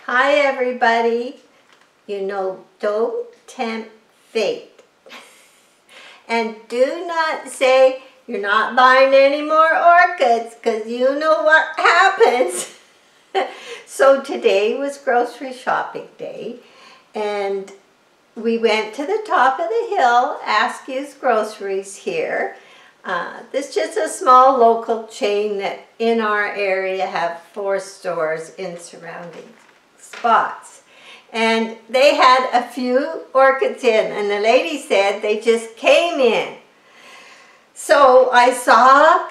Hi everybody. You know, don't tempt fate. And do not say you're not buying any more orchids, because you know what happens. So today was grocery shopping day, and we went to the top of the hill, Askew's Groceries here. This is just a small local chain that in our area have 4 stores in surrounding spots. And they had a few orchids in, and the lady said they just came in. So I saw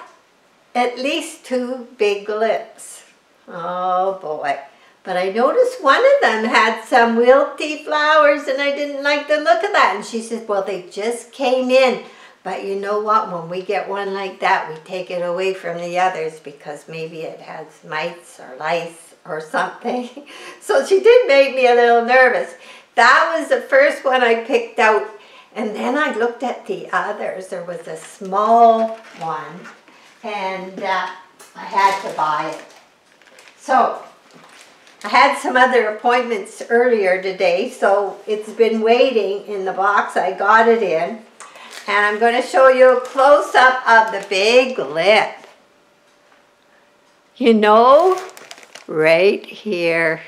at least 2 big lips. Oh boy. But I noticed one of them had some wilty flowers, and I didn't like the look of that. And she said, well, they just came in. But you know what? When we get one like that, we take it away from the others because maybe it has mites or lice or something. So she did make me a little nervous. That was the first one I picked out. And then I looked at the others. There was a small one, and I had to buy it. So I had some other appointments earlier today, so it's been waiting in the box. I got it in. And I'm going to show you a close-up of the big lip. You know, right here.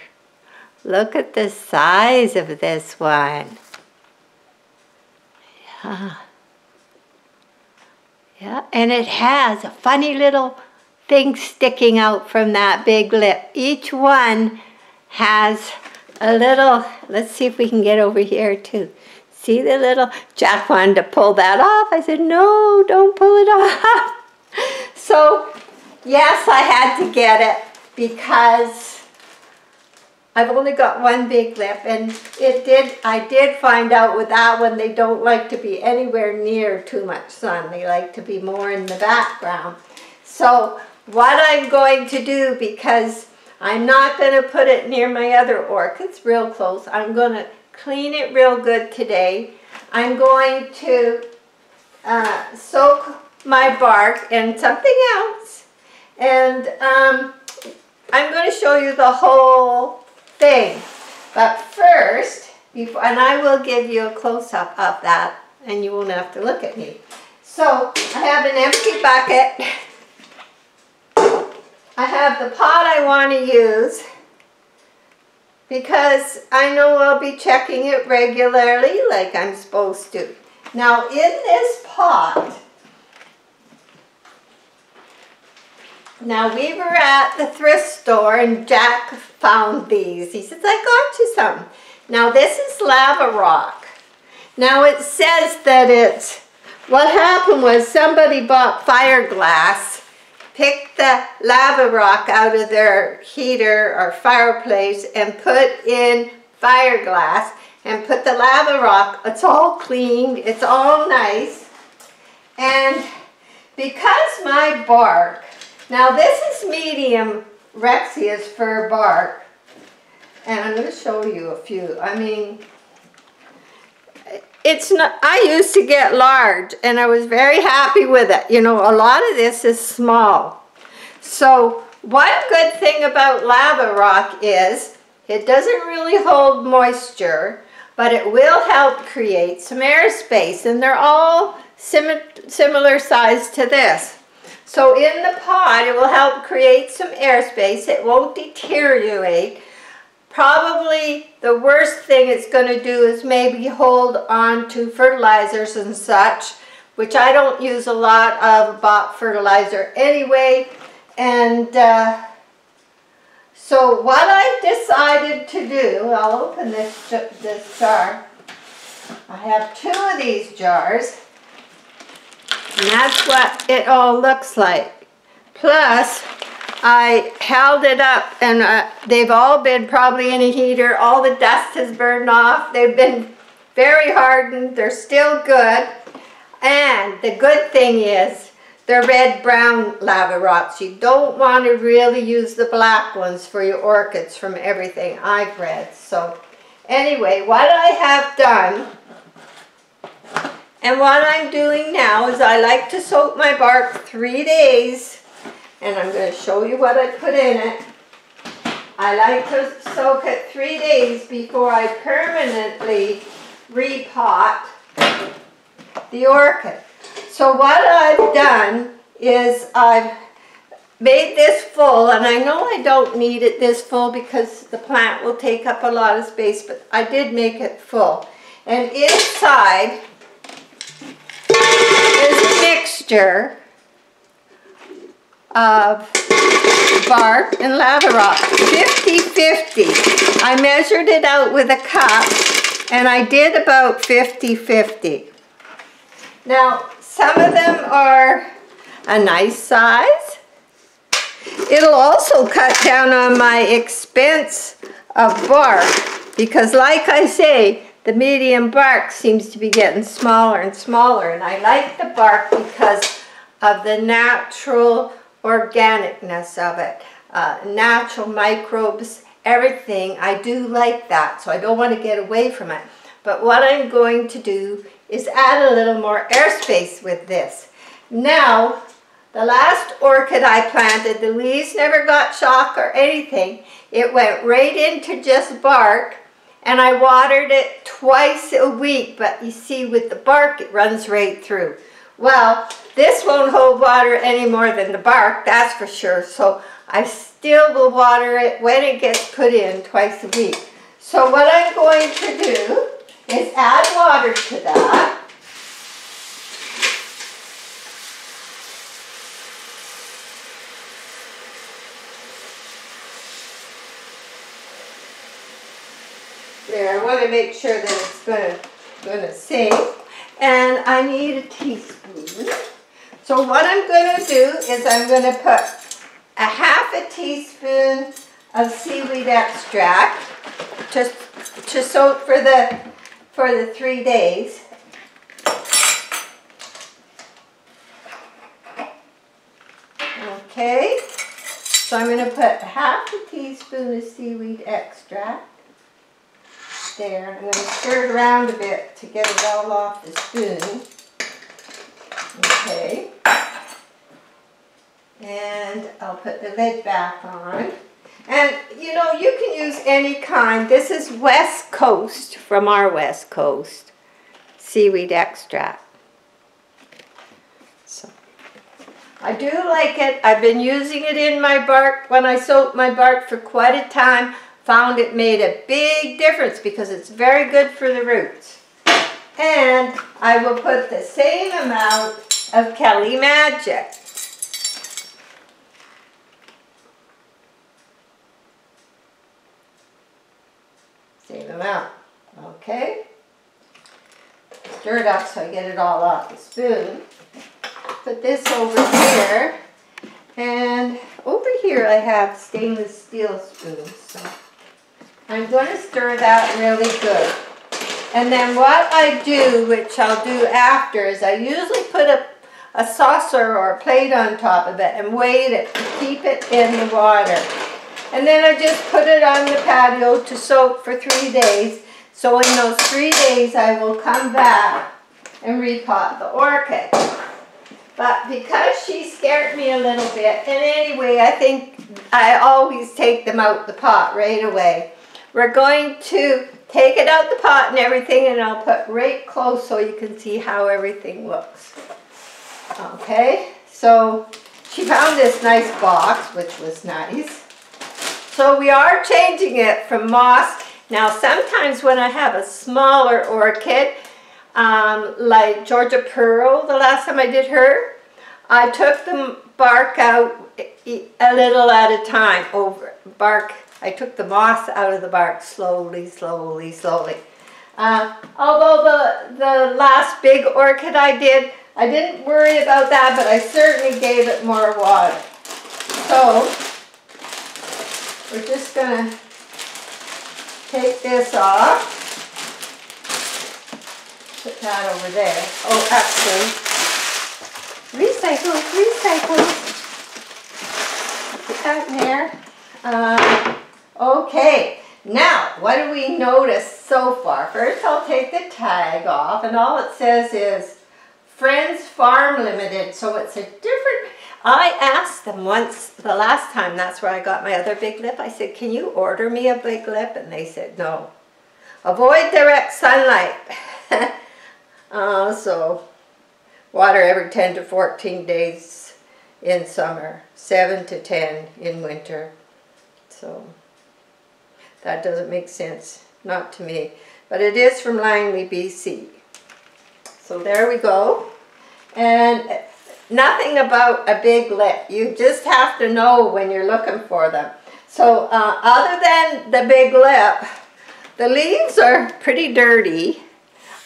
Look at the size of this one. Yeah, and it has a funny little thing sticking out from that big lip. Each one has a little, let's see if we can get over here too. See the little, Jack wanted to pull that off. I said, no, don't pull it off. So, yes, I had to get it because I've only got one big lip, and I did find out with that one, they don't like to be anywhere near too much sun. They like to be more in the background. So, what I'm going to do, because I'm not going to put it near my other orchids real close, I'm going to clean it real good today. I'm going to soak my bark in something else, and I'm going to show you the whole thing. But first, and I will give you a close-up of that, and you won't have to look at me. So I have an empty bucket. I have the pot I want to use, because I know I'll be checking it regularly like I'm supposed to. Now in this pot, now we were at the thrift store and Jack found these. He says, I got you some. Now this is lava rock. Now it says that it's, what happened was somebody bought fiberglass, picked the lava rock out of their heater or fireplace and put in fiberglass and put the lava rock, it's all cleaned, it's all nice. And because my bark, now this is medium Rexia's fir bark, and I'm going to show you a few. I mean, it's not, I used to get large and I was very happy with it. You know, a lot of this is small. So one good thing about lava rock is it doesn't really hold moisture, but it will help create some airspace, and they're all similar size to this. So in the pot, it will help create some airspace. It won't deteriorate. Probably the worst thing it's going to do is maybe hold on to fertilizers and such, which I don't use a lot of bought fertilizer anyway. And so what I've decided to do, I'll open this jar. I have 2 of these jars, and that's what it all looks like. Plus, I held it up, and they've all been probably in a heater. All the dust has burned off. They've been very hardened. They're still good. And the good thing is, they're red-brown lava rocks. You don't want to really use the black ones for your orchids from everything I've read. So anyway, what I have done, and what I'm doing now, is I like to soak my bark 3 days. And I'm going to show you what I put in it. I like to soak it 3 days before I permanently repot the orchid. So what I've done is I've made this full, and I know I don't need it this full because the plant will take up a lot of space, but I did make it full. And inside is a mixture of bark and lava rock, 50-50. I measured it out with a cup, and I did about 50-50. Now, some of them are a nice size. It'll also cut down on my expense of bark, because like I say, the medium bark seems to be getting smaller and smaller, and I like the bark because of the natural organicness of it, natural microbes, everything. I do like that, so I don't want to get away from it. But what I'm going to do is add a little more airspace with this. Now, the last orchid I planted, the leaves never got shock or anything. It went right into just bark, and I watered it twice a week, but you see with the bark it runs right through. Well, this won't hold water any more than the bark, that's for sure, so I still will water it when it gets put in twice a week. So what I'm going to do is add water to that. There, I want to make sure that it's going to sink. And I need a teaspoon. So what I'm going to do is I'm going to put a half a teaspoon of seaweed extract to soak for the 3 days. Okay, so I'm going to put half a teaspoon of seaweed extract. There, I'm going to stir it around a bit to get it all off the spoon. Okay. And I'll put the lid back on. And you know, you can use any kind. This is West Coast, from our West Coast, seaweed extract. So, I do like it. I've been using it in my bark when I soaked my bark for quite a time. Found it made a big difference because it's very good for the roots. And I will put the same amount of Kelly Magic. Same amount. Okay. Stir it up so I get it all off the spoon. Put this over here. And over here I have stainless steel spoons. So I'm going to stir that really good. And then what I do, which I'll do after, is I usually put a saucer or a plate on top of it and weight it to keep it in the water. And then I just put it on the patio to soak for 3 days. So in those 3 days I will come back and repot the orchid. But because she scared me a little bit, and anyway, I think I always take them out the pot right away. We're going to take it out the pot and everything, and I'll put right close so you can see how everything looks. Okay, so she found this nice box, which was nice. So we are changing it from moss. Now sometimes when I have a smaller orchid, like Georgia Pearl, the last time I did her, I took the bark out a little at a time. I took the moss out of the bark slowly, slowly, slowly. Although the last big orchid I didn't worry about that, but I certainly gave it more water. So we're just going to take this off. Put that over there. Oh, actually, recycle. Put that in there. Okay, now what do we notice so far? First I'll take the tag off, and all it says is Friends Farm Limited. So it's a different, I asked them once, the last time, that's where I got my other Big Lip. I said, can you order me a Big Lip? And they said, no. Avoid direct sunlight. So water every 10 to 14 days in summer, 7 to 10 in winter. So that doesn't make sense, not to me. But it is from Langley, BC. So there we go. And nothing about a Big Lip. You just have to know when you're looking for them. So other than the Big Lip, the leaves are pretty dirty.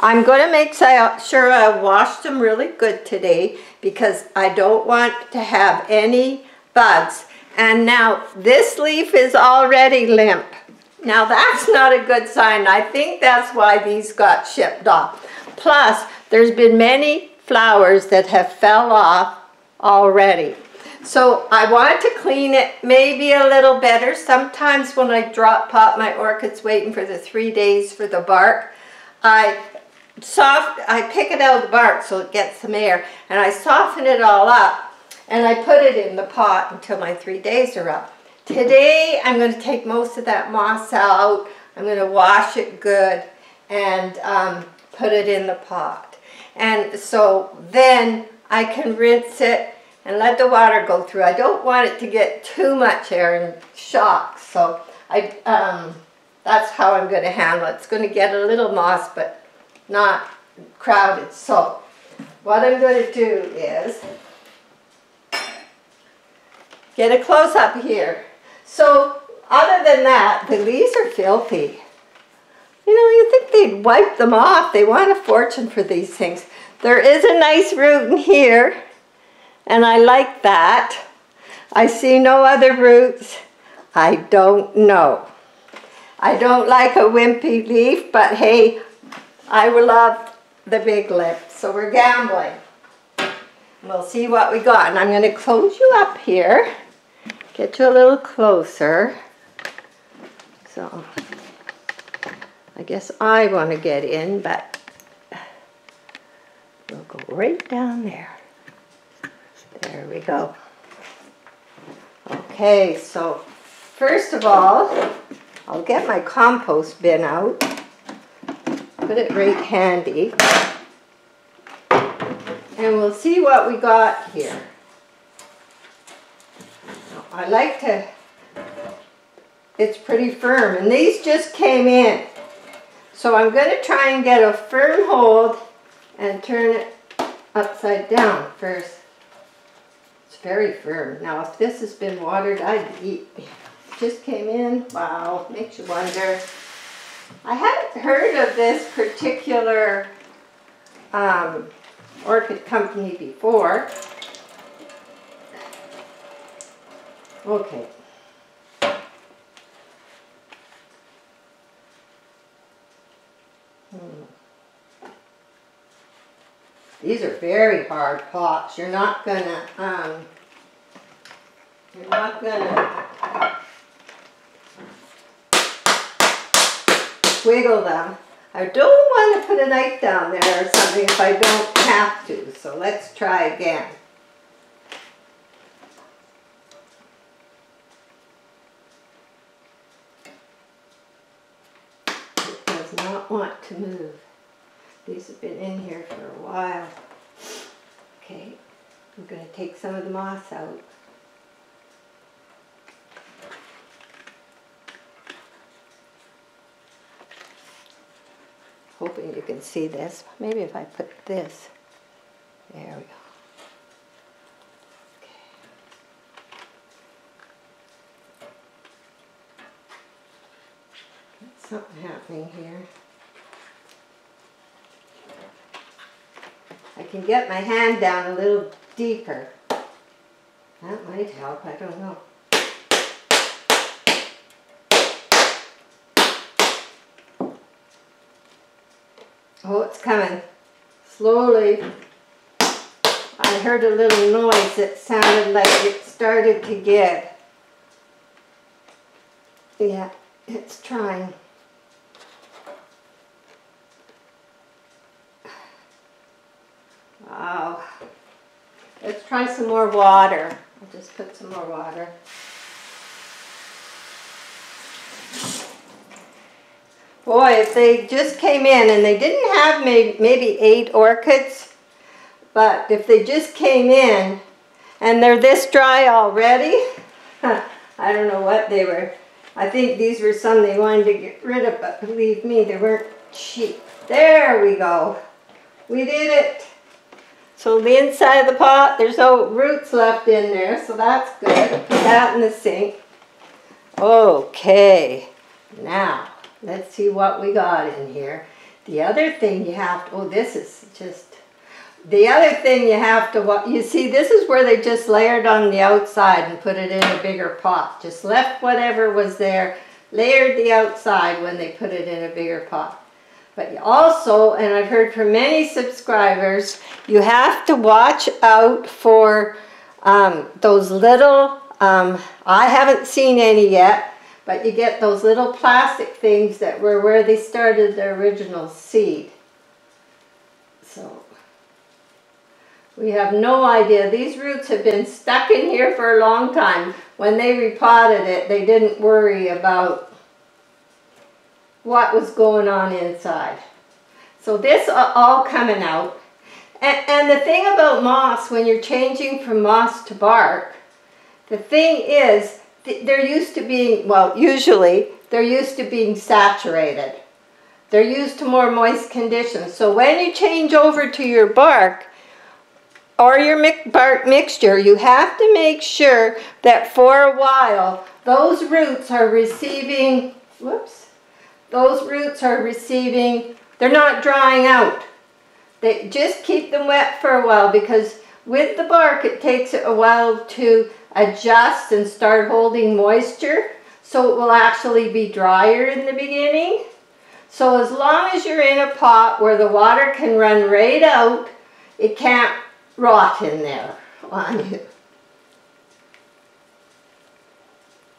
I'm going to make sure I wash them really good today because I don't want to have any bugs. And now this leaf is already limp. Now that's not a good sign. I think that's why these got shipped off. Plus, there's been many flowers that have fell off already. So I want to clean it maybe a little better. Sometimes when I drop pot my orchids waiting for the 3 days for the bark, I pick it out of the bark so it gets some air, and I soften it all up, and I put it in the pot until my 3 days are up. Today I'm going to take most of that moss out. I'm going to wash it good and put it in the pot. And so then I can rinse it and let the water go through. I don't want it to get too much air and shock, so that's how I'm going to handle it. It's going to get a little moss, but not crowded. So what I'm going to do is get a close-up here. So other than that, the leaves are filthy. You know, you think they'd wipe them off. They want a fortune for these things. There is a nice root in here, and I like that. I see no other roots. I don't know. I don't like a wimpy leaf, but hey, I will love the Big Lip. So we're gambling. We'll see what we got. And I'm going to close you up here. Get you a little closer. So I guess I want to get in, but we'll go right down there. There we go. Okay, so first of all, I'll get my compost bin out. Put it right handy. And we'll see what we got here. I like to, it's pretty firm, and these just came in. So I'm going to try and get a firm hold and turn it upside down first. It's very firm. Now if this has been watered, I'd eat. Just came in. Wow, makes you wonder. I haven't heard of this particular orchid company before. Okay. These are very hard pots. You're not gonna wiggle them. I don't want to put a knife down there or something if I don't have to. So let's try again. It does not want to move. These have been in here for a while. Okay, I'm going to take some of the moss out. Hoping you can see this. Maybe if I put this. There we go. Okay. Got something happening here. I can get my hand down a little deeper. That might help, I don't know. Oh, it's coming. Slowly. I heard a little noise that sounded like it started to give. Yeah, it's trying. Wow. Let's try try some more water. I'll just put some more water. Boy, if they just came in and they didn't have maybe 8 orchids, but if they just came in and they're this dry already, I don't know what they were. I think these were some they wanted to get rid of, but believe me, they weren't cheap. There we go. We did it. So the inside of the pot, there's no roots left in there, so that's good. Put that in the sink. Okay, now let's see what we got in here. The other thing you have to, the other thing you have to, you see, this is where they just layered on the outside and put it in a bigger pot. Just left whatever was there, layered the outside when they put it in a bigger pot. But also, and I've heard from many subscribers, you have to watch out for those little, I haven't seen any yet, but you get those little plastic things that were where they started the original seed. So, we have no idea. These roots have been stuck in here for a long time. When they repotted it, they didn't worry about what was going on inside. So this all coming out. And the thing about moss, when you're changing from moss to bark, the thing is, they're used to being, well, usually, they're used to being saturated. They're used to more moist conditions. So when you change over to your bark, or your bark mixture, you have to make sure that for a while, those roots are receiving, they're not drying out. They just keep them wet for a while, because with the bark, it takes a while to adjust and start holding moisture, so it will actually be drier in the beginning. So as long as you're in a pot where the water can run right out, it can't rot in there on you.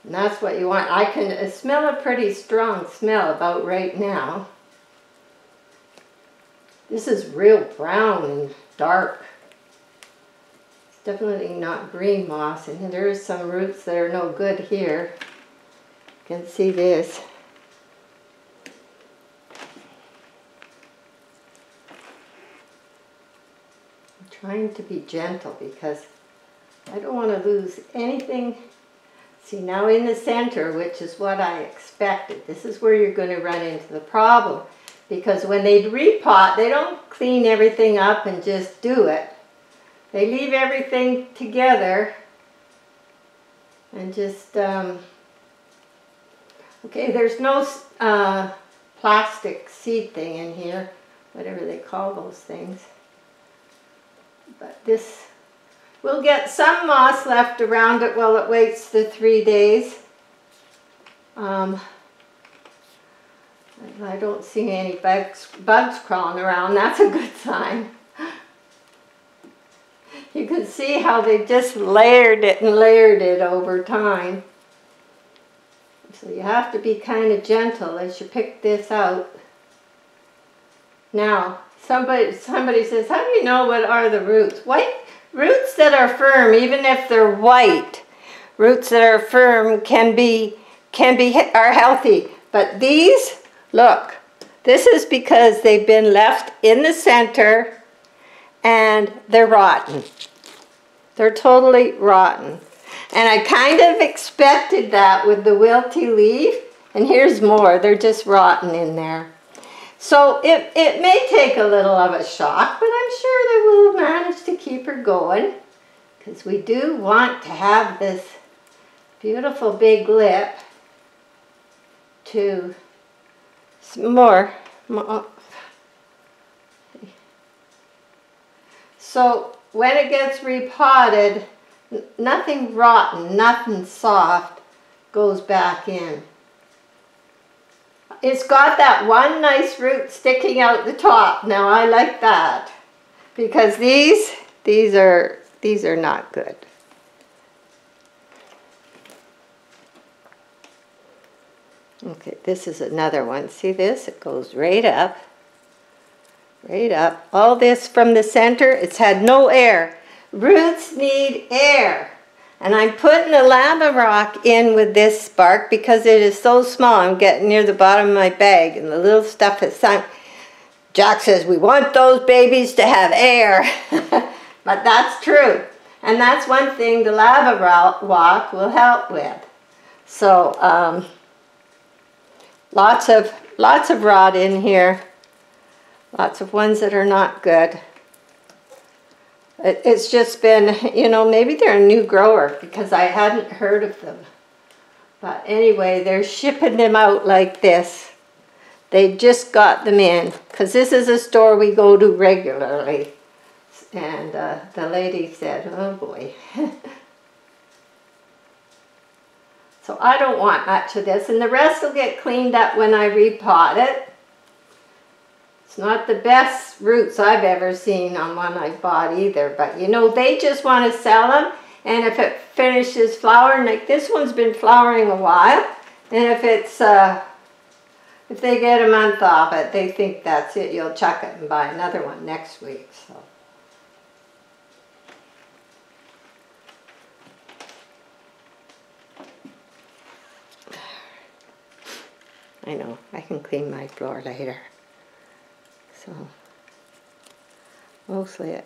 And that's what you want. I can smell a pretty strong smell about right now. This is real brown and dark. It's definitely not green moss, and there are some roots that are no good here. You can see this. Trying to be gentle because I don't want to lose anything. See, now in the center, which is what I expected, this is where you're going to run into the problem, because when they repot, they don't clean everything up and just do it. They leave everything together and just, okay, there's no plastic seed thing in here, whatever they call those things. But this, we'll get some moss left around it while it waits the 3 days. I don't see any bugs crawling around. That's a good sign. You can see how they just layered it and layered it over time. So you have to be kind of gentle as you pick this out. Now, somebody says, how do you know what are the roots? White roots that are firm, even if they're white, roots that are firm are healthy. But these, look, this is because they've been left in the center and they're rotten. They're totally rotten. And I kind of expected that with the wilty leaf. And here's more, they're just rotten in there. So it may take a little of a shock, but I'm sure they will manage to keep her going, because we do want to have this beautiful big lip to more. So when it gets repotted, nothing rotten, nothing soft goes back in. It's got that one nice root sticking out the top. Now I like that, because these are not good. Okay, this is another one. See this? It goes right up. Right up. All this from the center, it's had no air. Roots need air. And I'm putting a lava rock in with this bark because it is so small. I'm getting near the bottom of my bag and the little stuff has sunk. Jack says, we want those babies to have air. But that's true. And that's one thing the lava rock will help with. So lots of rot in here. Lots of ones that are not good. It's just been, you know, maybe they're a new grower because I hadn't heard of them. But anyway, they're shipping them out like this. They just got them in because this is a store we go to regularly. And the lady said, oh boy. So I don't want much of this. And the rest will get cleaned up when I repot it. It's not the best roots I've ever seen on one I bought either, but you know, they just want to sell them, and if it finishes flowering, like this one's been flowering a while, and if it's, if they get a month off it, they think that's it, you'll chuck it and buy another one next week, so. I know, I can clean my floor later. So, mostly I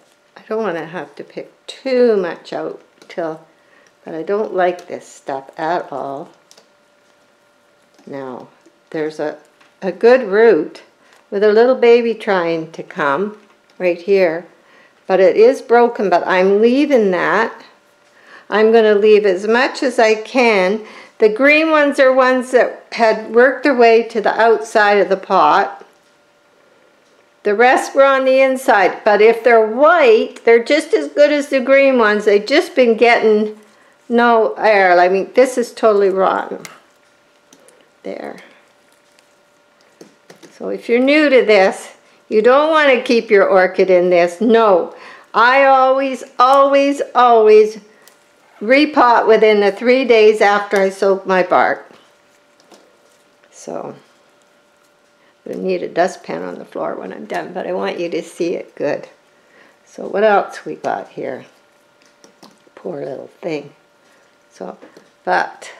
don't want to have to pick too much out but I don't like this stuff at all. Now, there's a good root with a little baby trying to come right here, but it is broken, but I'm leaving that. I'm going to leave as much as I can. The green ones are ones that had worked their way to the outside of the pot. The rest were on the inside, but if they're white, they're just as good as the green ones. They've just been getting no air. I mean, this is totally rotten. There. So if you're new to this, you don't want to keep your orchid in this. No. I always repot within the 3 days after I soak my bark. So I need a dustpan on the floor when I'm done, but I want you to see it good. So what else we got here? Poor little thing. So, but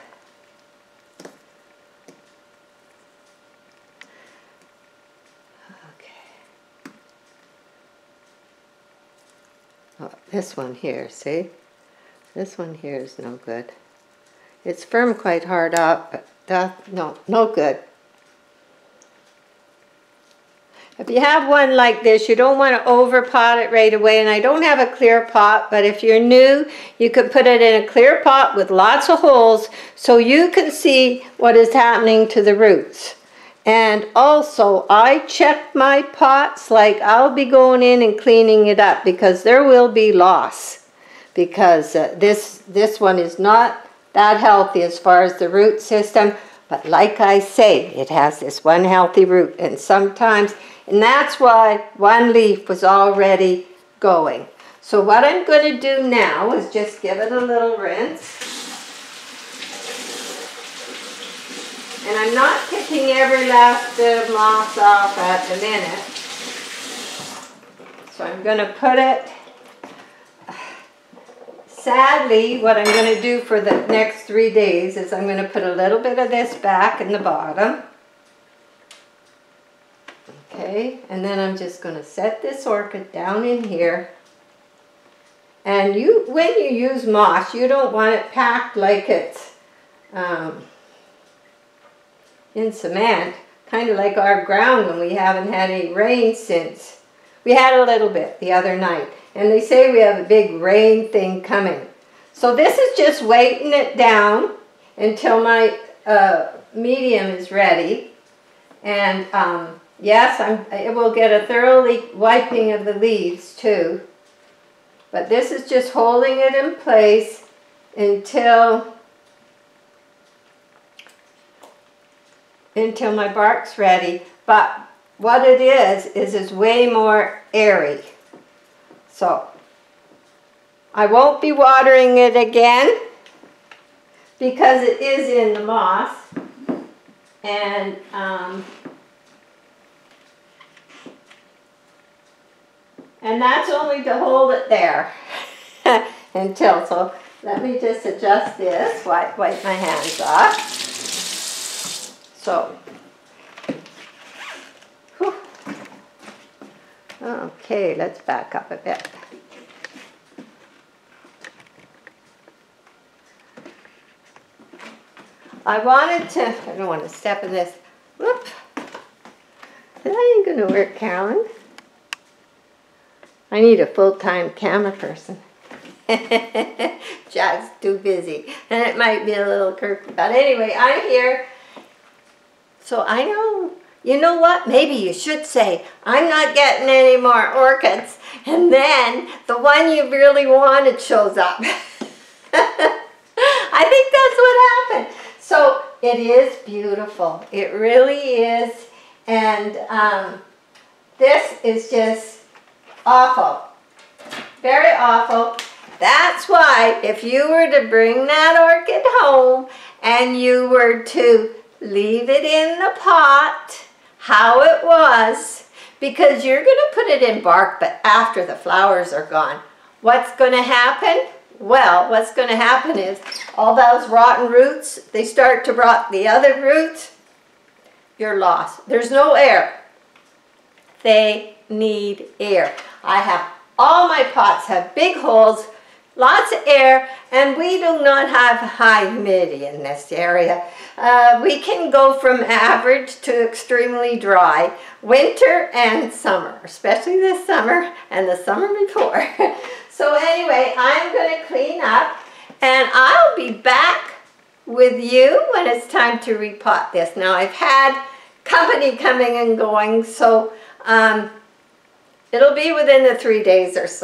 okay. Oh, this one here, see? This one here is no good. It's firm quite hard up, but that, no good. If you have one like this, you don't want to overpot it right away, and I don't have a clear pot, but if you're new, you could put it in a clear pot with lots of holes so you can see what is happening to the roots. And also, I check my pots, like I'll be going in and cleaning it up because there will be loss, because this one is not that healthy as far as the root system, but like I say, it has this one healthy root, and sometimes, and that's why one leaf was already going. So what I'm going to do now is just give it a little rinse. And I'm not picking every last bit of moss off at the minute. So I'm going to put it, sadly, what I'm going to do for the next 3 days is I'm going to put a little bit of this back in the bottom. Okay, and then I'm just going to set this orchid down in here. And when you use moss, you don't want it packed like it's in cement, kind of like our ground when we haven't had any rain since. We had a little bit the other night, and they say we have a big rain thing coming. So this is just weighting it down until my medium is ready. And yes, it will get a thoroughly wiping of the leaves too. But this is just holding it in place until my bark's ready. But what it is way more airy. So I won't be watering it again because it is in the moss. And that's only to hold it there. until. So let me just adjust this, wipe my hands off. So, whew. Okay, let's back up a bit. I don't want to step in this. Whoop. That ain't going to work, Carolyn. I need a full-time camera person. Jack's too busy. And it might be a little quirky. But anyway, I'm here. So I know, you know what? Maybe you should say, I'm not getting any more orchids. And then the one you really wanted shows up. I think that's what happened. So it is beautiful. It really is. And this is just awful. Very awful. That's why if you were to bring that orchid home and you were to leave it in the pot how it was, because you're going to put it in bark, but after the flowers are gone, what's going to happen? Well, what's going to happen is all those rotten roots, they start to rot the other roots. You're lost. There's no air. They need air. I have all my pots have big holes, lots of air, and we do not have high humidity in this area. We can go from average to extremely dry, winter and summer, especially this summer and the summer before. So anyway, I'm going to clean up, and I'll be back with you when it's time to repot this. Now I've had company coming and going, so it'll be within the 3 days or so.